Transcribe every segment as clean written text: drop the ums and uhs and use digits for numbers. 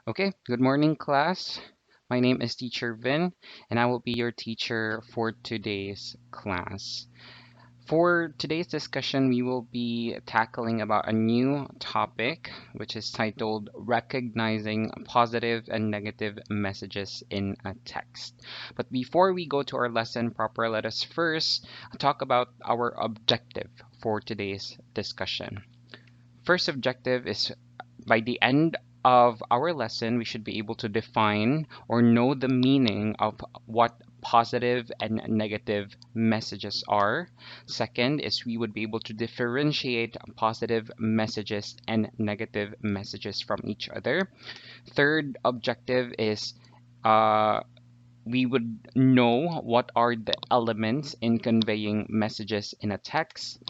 Okay, good morning, class. My name is Teacher Vin, and I will be your teacher for today's class. For today's discussion, we will be tackling about a new topic, which is titled Recognizing Positive and Negative Messages in a Text. But before we go to our lesson proper, let us first talk about our objective for today's discussion. First objective is by the end of our lesson, we should be able to define or know the meaning of what positive and negative messages are. Second is we would be able to differentiate positive messages and negative messages from each other. Third objective is uh, we would know what are the elements in conveying messages in a text.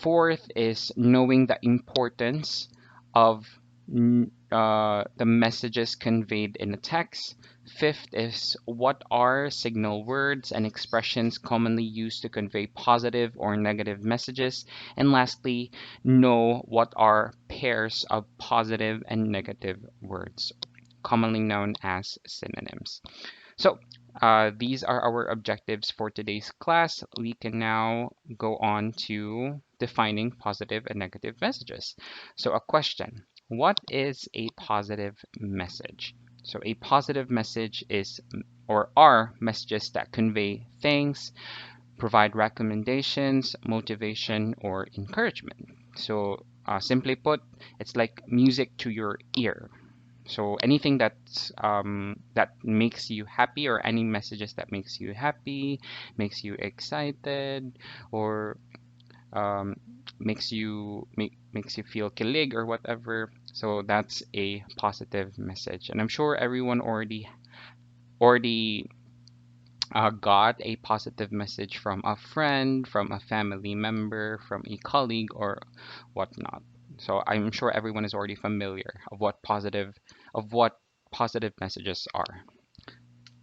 Fourth is knowing the importance of the messages conveyed in a text. Fifth is what are signal words and expressions commonly used to convey positive or negative messages. And lastly, know what are pairs of positive and negative words, commonly known as synonyms. So, these are our objectives for today's class. We can now go on to defining positive and negative messages. So, a question: what is a positive message? So, a positive message is or are messages that convey things, provide recommendations, motivation, or encouragement. So, simply put, it's like music to your ear. So anything that makes you happy, or any messages that makes you happy, makes you excited, or um, makes you feel kilig or whatever. So that's a positive message, and I'm sure everyone already got a positive message from a friend, from a family member, from a colleague, or whatnot. So I'm sure everyone is already familiar of what positive messages are.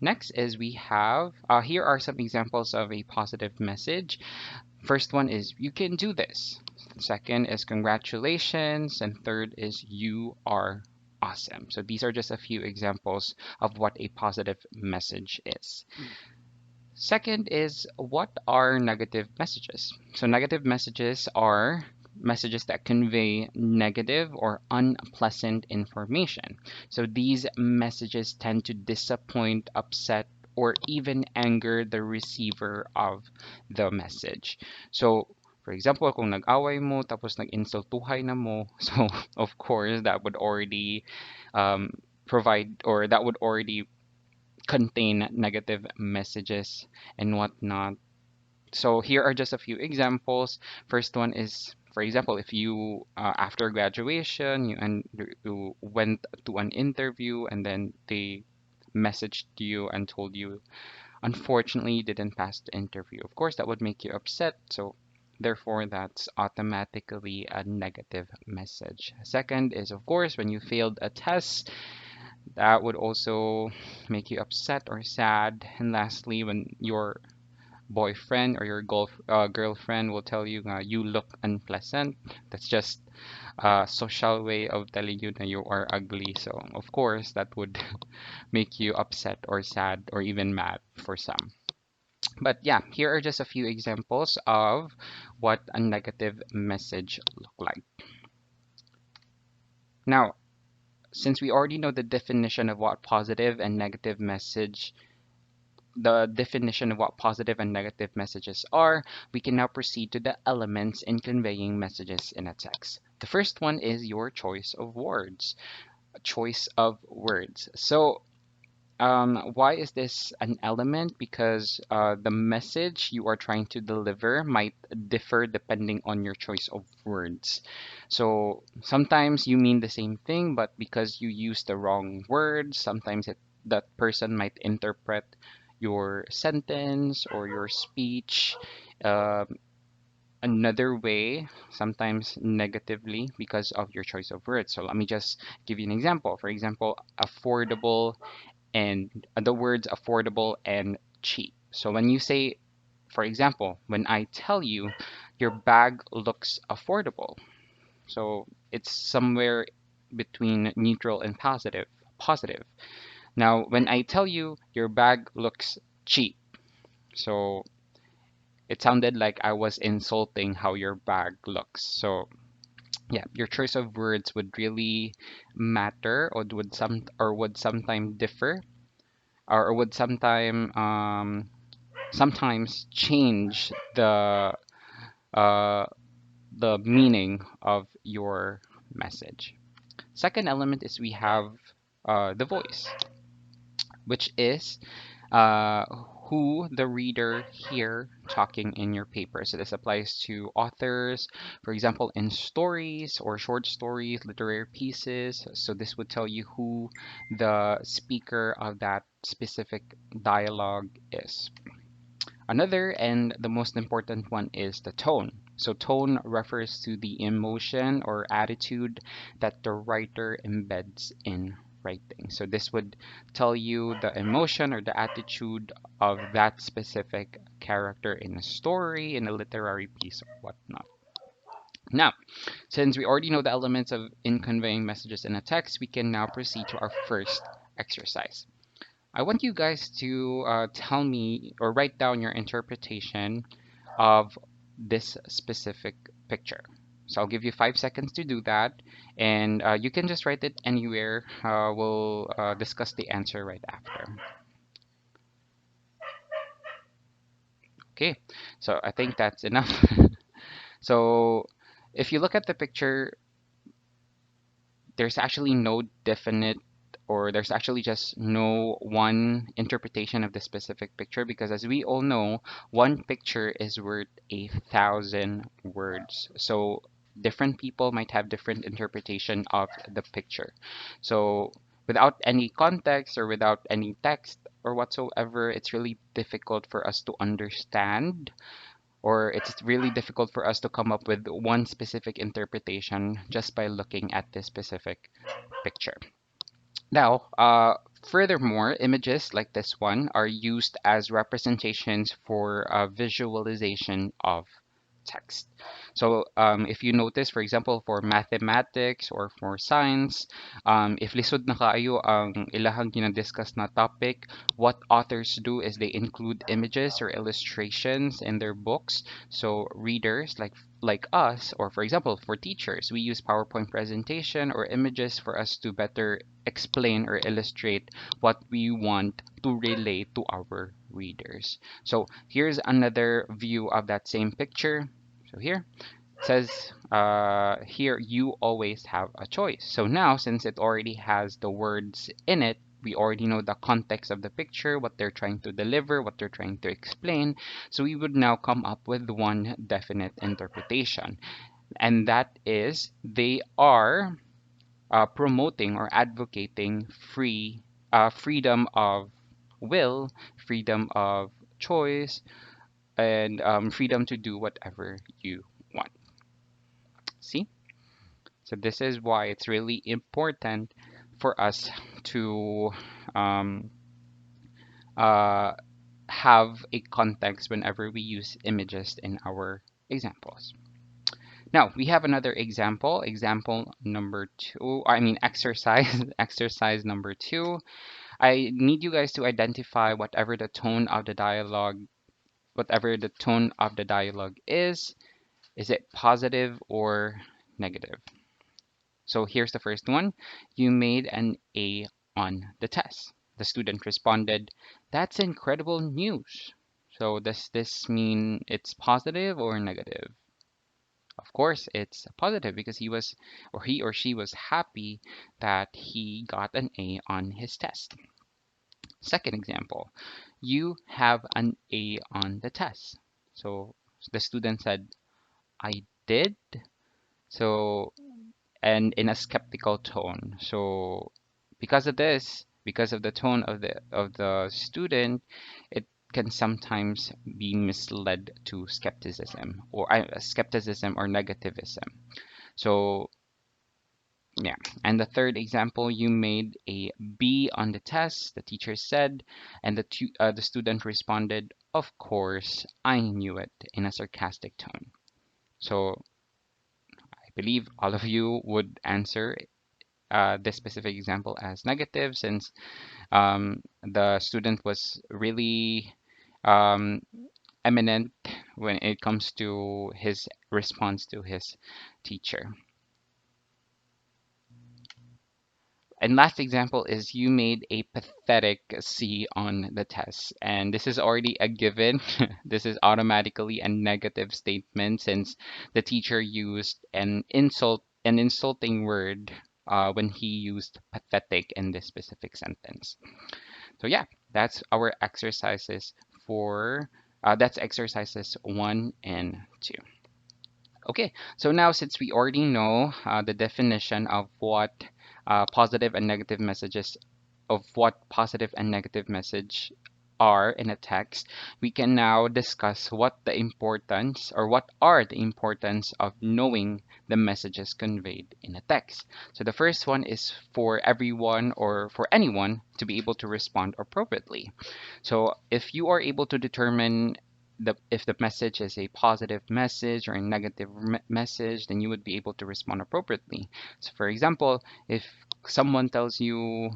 Next is we have here are some examples of a positive message. First one is you can do this. Second is congratulations, and third is you are awesome. So these are just a few examples of what a positive message is. Second is what are negative messages? So negative messages are messages that convey negative or unpleasant information. So these messages tend to disappoint, upset, or even anger the receiver of the message. So for example, kung nag-away mo tapos nag-insultuhay na mo, so of course that would already provide, or that would already contain negative messages and whatnot. So here are just a few examples. First one is, for example, if you after graduation you went to an interview and then they messaged you and told you, unfortunately, you didn't pass the interview. Of course, that would make you upset. So therefore, that's automatically a negative message. Second is, of course, when you failed a test, that would also make you upset or sad. And lastly, when your boyfriend or your girlfriend will tell you you look unpleasant, that's just a social way of telling you that you are ugly. So, of course, that would make you upset or sad or even mad for some. But yeah, here are just a few examples of what a negative message look like. Now, since we already know the definition of what positive and negative message the definition of what positive and negative messages are, we can now proceed to the elements in conveying messages in a text. The first one is your choice of words. Choice of words. So, why is this an element? Because the message you are trying to deliver might differ depending on your choice of words. So sometimes you mean the same thing, but because you use the wrong words, sometimes that person might interpret your sentence or your speech uh, another way, sometimes negatively because of your choice of words. So let me just give you an example. For example, affordable and the words affordable and cheap. So when you say, for example, when I tell you your bag looks affordable, so it's somewhere between neutral and positive. positive. Now, when I tell you your bag looks cheap, so it sounded like I was insulting how your bag looks. So yeah, your choice of words would really matter, or would sometimes differ, or would sometimes change uh, the meaning of your message. Second element is we have the voice, which is uh, who the reader hear talking in your paper. So this applies to authors, for example, in stories or short stories, literary pieces. So this would tell you who the speaker of that specific dialogue is. Another and the most important one is the tone. So tone refers to the emotion or attitude that the writer embeds in writing. So this would tell you the emotion or the attitude of that specific character in a story, in a literary piece, or whatnot. Now, since we already know the elements of in conveying messages in a text, we can now proceed to our first exercise. I want you guys to tell me or write down your interpretation of this specific picture. So I'll give you 5 seconds to do that, and you can just write it anywhere. We'll discuss the answer right after. Okay, so I think that's enough. So if you look at the picture, there's actually no definite or there's actually just no one interpretation of the specific picture because as we all know, one picture is worth 1,000 words. So different people might have different interpretation of the picture. So without any context or without any text or whatsoever, it's really difficult for us to understand or it's really difficult for us to come up with one specific interpretation just by looking at this specific picture. Now, furthermore, images like this one are used as representations for visualization of text. So if you notice, for example, for mathematics or for science, if lisod na kaayo ang ilahang ginadiscuss na topic, what authors do is they include images or illustrations in their books. So readers like us, or for example, for teachers, we use PowerPoint presentation or images for us to better explain or illustrate what we want to relay to our readers. So here's another view of that same picture. So here it says here you always have a choice. So now since it already has the words in it, we already know the context of the picture, what they're trying to deliver, what they're trying to explain. So we would now come up with one definite interpretation. And that is they are promoting or advocating freedom of will, freedom of choice, and freedom to do whatever you want. See? So this is why it's really important for us to um, uh, have a context whenever we use images in our examples. Now we have another example, example number two, I mean exercise, exercise number two. I need you guys to identify whatever the tone of the dialogue is. Is it positive or negative? So here's the first one. You made an A on the test. The student responded, "That's incredible news." So does this mean it's positive or negative? Of course, it's positive because he or she was happy that he got an A on his test. Second example, you have an A on the test. So the student said, "I did." So, and in a skeptical tone. So because of this, because of the tone of the student, it can sometimes be misled to skepticism or negativism. So yeah, and the third example, you made a B on the test, the teacher said, and the student responded, "Of course, I knew it," in a sarcastic tone. So I believe all of you would answer this specific example as negative, since the student was really um, eminent when it comes to his response to his teacher. And last example is you made a pathetic C on the test. And this is already a given. This is automatically a negative statement since the teacher used an insulting word when he used pathetic in this specific sentence. So yeah, that's our exercises for that's exercises 1 and 2. Okay, so now since we already know the definition of what positive and negative messages, of what positive and negative message are in a text, we can now discuss what the importance or what are the importance of knowing the messages conveyed in a text. So the first one is for everyone or for anyone to be able to respond appropriately. So if you are able to determine if the message is a positive message or a negative message, then you would be able to respond appropriately. So for example, if someone tells you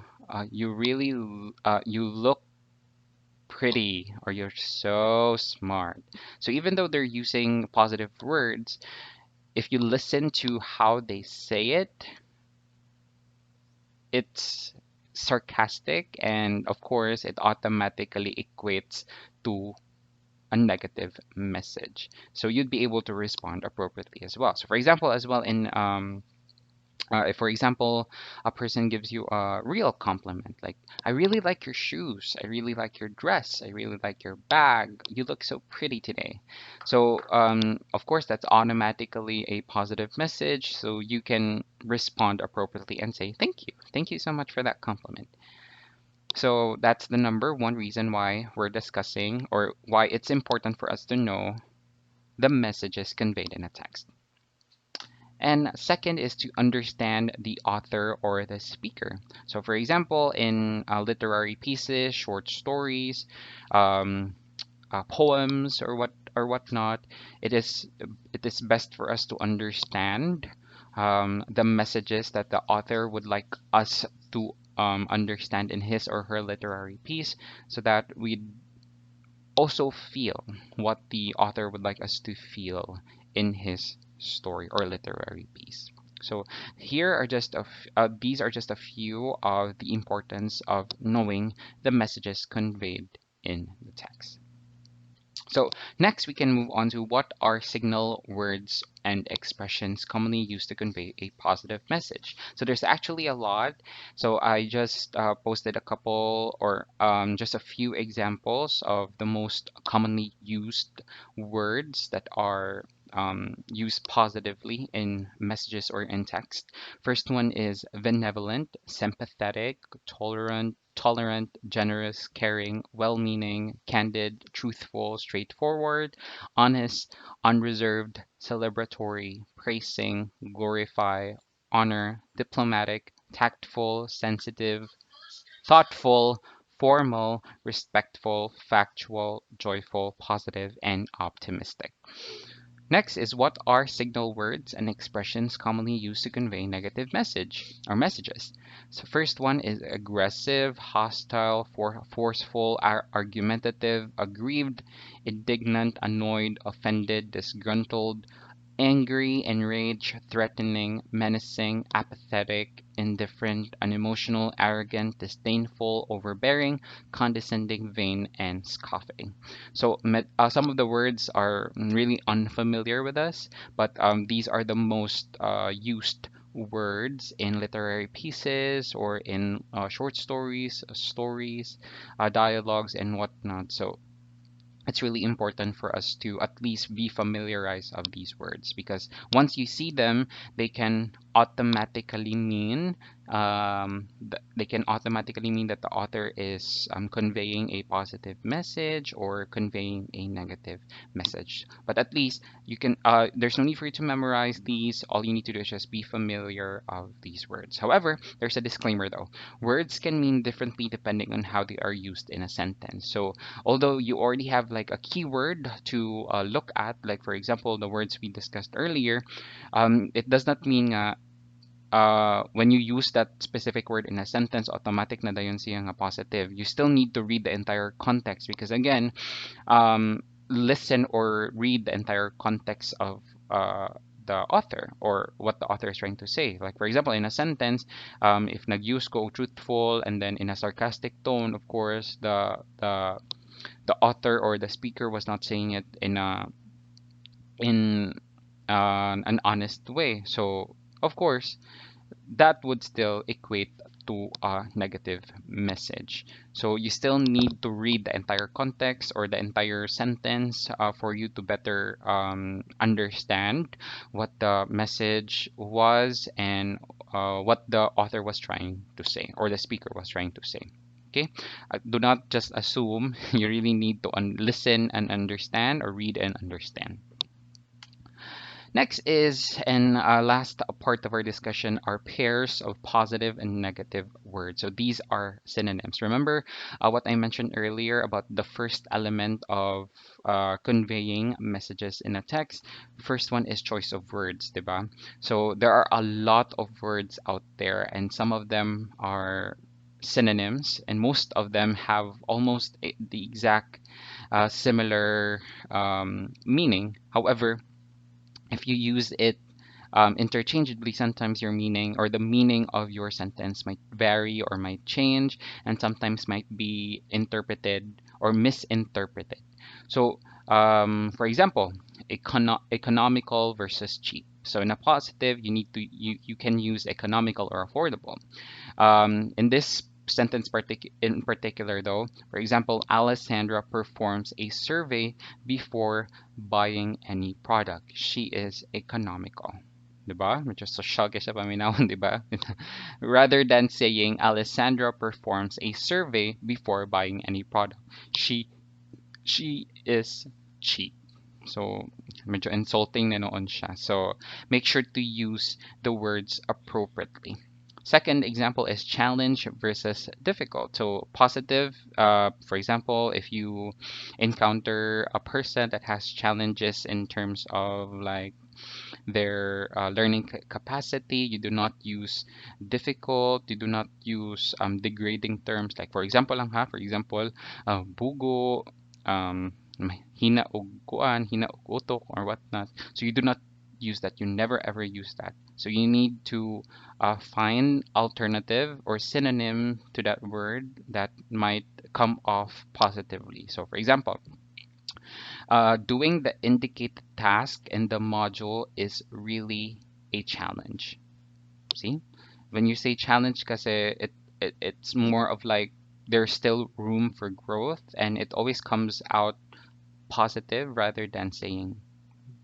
you look pretty or you're so smart. So even though they're using positive words, if you listen to how they say it, it's sarcastic, and of course it automatically equates to a negative message. So you'd be able to respond appropriately as well. So for example, as well in if for example a person gives you a real compliment like, I really like your shoes, I really like your dress, I really like your bag, you look so pretty today. So of course that's automatically a positive message, so you can respond appropriately and say thank you so much for that compliment. So that's the number one reason why we're discussing, or why it's important for us to know the messages conveyed in a text. And second is to understand the author or the speaker. So for example, in literary pieces, short stories, um, poems or whatnot, it is best for us to understand the messages that the author would like us to understand in his or her literary piece, so that we also feel what the author would like us to feel in his story or literary piece. So here are these are just a few of the importance of knowing the messages conveyed in the text. So next we can move on to what are signal words and expressions commonly used to convey a positive message. So there's actually a lot. So I just posted a couple, or just a few examples of the most commonly used words that are used positively in messages or in text. First one is benevolent, sympathetic, tolerant, generous, caring, well-meaning, candid, truthful, straightforward, honest, unreserved, celebratory, praising, glorify, honor, diplomatic, tactful, sensitive, thoughtful, formal, respectful, factual, joyful, positive, and optimistic. Next is what are signal words and expressions commonly used to convey negative message or messages. So first one is aggressive, hostile, forceful, argumentative, aggrieved, indignant, annoyed, offended, disgruntled, angry, enraged, threatening, menacing, apathetic, indifferent, unemotional, arrogant, disdainful, overbearing, condescending, vain, and scoffing. So some of the words are really unfamiliar with us, but these are the most used words in literary pieces or in short stories, dialogues, and whatnot. So it's really important for us to at least be familiarized of these words, because once you see them, they can automatically mean they can automatically mean that the author is conveying a positive message or conveying a negative message. But at least you can there's no need for you to memorize these. All you need to do is just be familiar of these words. However, there's a disclaimer though. Words can mean differently depending on how they are used in a sentence. So although you already have like a keyword to look at, like for example the words we discussed earlier, it does not mean when you use that specific word in a sentence, automatic na dayon siya nga positive. You still need to read the entire context because again, listen or read the entire context of the author or what the author is trying to say. Like for example, in a sentence, if nag-use ko truthful and then in a sarcastic tone, of course, the author or the speaker was not saying it in an honest way. So of course, that would still equate to a negative message. So you still need to read the entire context or the entire sentence for you to better understand what the message was and what the author was trying to say or the speaker was trying to say. Okay, do not just assume. You really need to listen and understand or read and understand. Next is, and last part of our discussion, are pairs of positive and negative words. So these are synonyms. Remember what I mentioned earlier about the first element of conveying messages in a text. First one is choice of words, diba? So there are a lot of words out there, and some of them are synonyms, and most of them have almost the exact similar meaning. However, if you use it interchangeably, sometimes your meaning or the meaning of your sentence might vary or might change, and sometimes might be interpreted or misinterpreted. So, for example, economical versus cheap. So in a positive, you can use economical or affordable. In this sentence in particular, though, for example, Alessandra performs a survey before buying any product. She is economical. Diba? Medyo social siya paminawon, diba? Rather than saying Alessandra performs a survey before buying any product. She she is cheap. So, medyo insulting na noon siya. So, make sure to use the words appropriately. Second example is challenge versus difficult. So, positive, for example, if you encounter a person that has challenges in terms of like their learning capacity, you do not use difficult, you do not use degrading terms. Like, for example lang ha, for example, bugo, hina og kuan, hina og utok or whatnot. So you do not use that. You never ever use that. So you need to find alternative or synonym to that word that might come off positively. So for example, doing the indicated task in the module is really a challenge. See? When you say challenge kasi it's more of like there's still room for growth and it always comes out positive rather than saying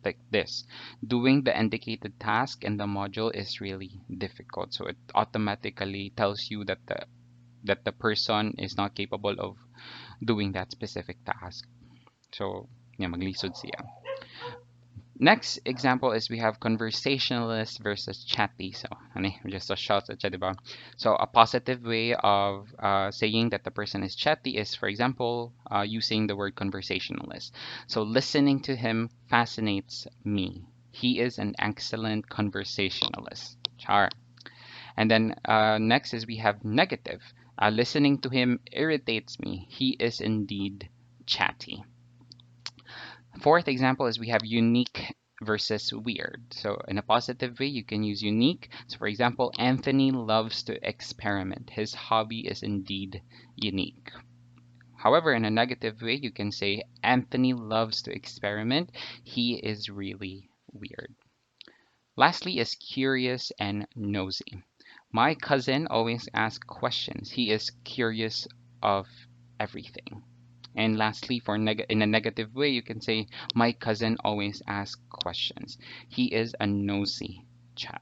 like this. Doing the indicated task in the module is really difficult. So it automatically tells you that the person is not capable of doing that specific task. So, yeah, maglisod siya. Next example is we have conversationalist versus chatty. So, just a shot at diba? So, a positive way of saying that the person is chatty is, for example, using the word conversationalist. So, listening to him fascinates me. He is an excellent conversationalist. Char. And then next is we have negative. Listening to him irritates me. He is indeed chatty. Fourth example is we have unique versus weird. So in a positive way, you can use unique. So for example, Anthony loves to experiment. His hobby is indeed unique. However, in a negative way, you can say Anthony loves to experiment. He is really weird. Lastly is curious and nosy. My cousin always asks questions. He is curious of everything. And lastly, in a negative way, you can say, my cousin always asks questions. He is a nosy chap.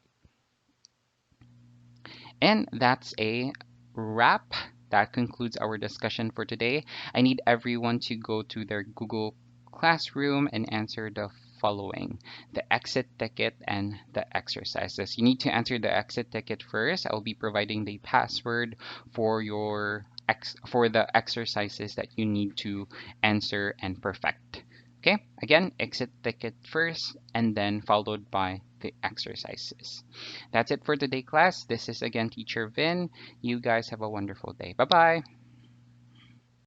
And that's a wrap. That concludes our discussion for today. I need everyone to go to their Google Classroom and answer the following: the exit ticket and the exercises. You need to answer the exit ticket first. I'll be providing the password for your for the exercises that you need to answer and perfect. Okay, again, exit ticket first and then followed by the exercises. That's it for today, class. This is again Teacher Vin. You guys have a wonderful day. Bye-bye.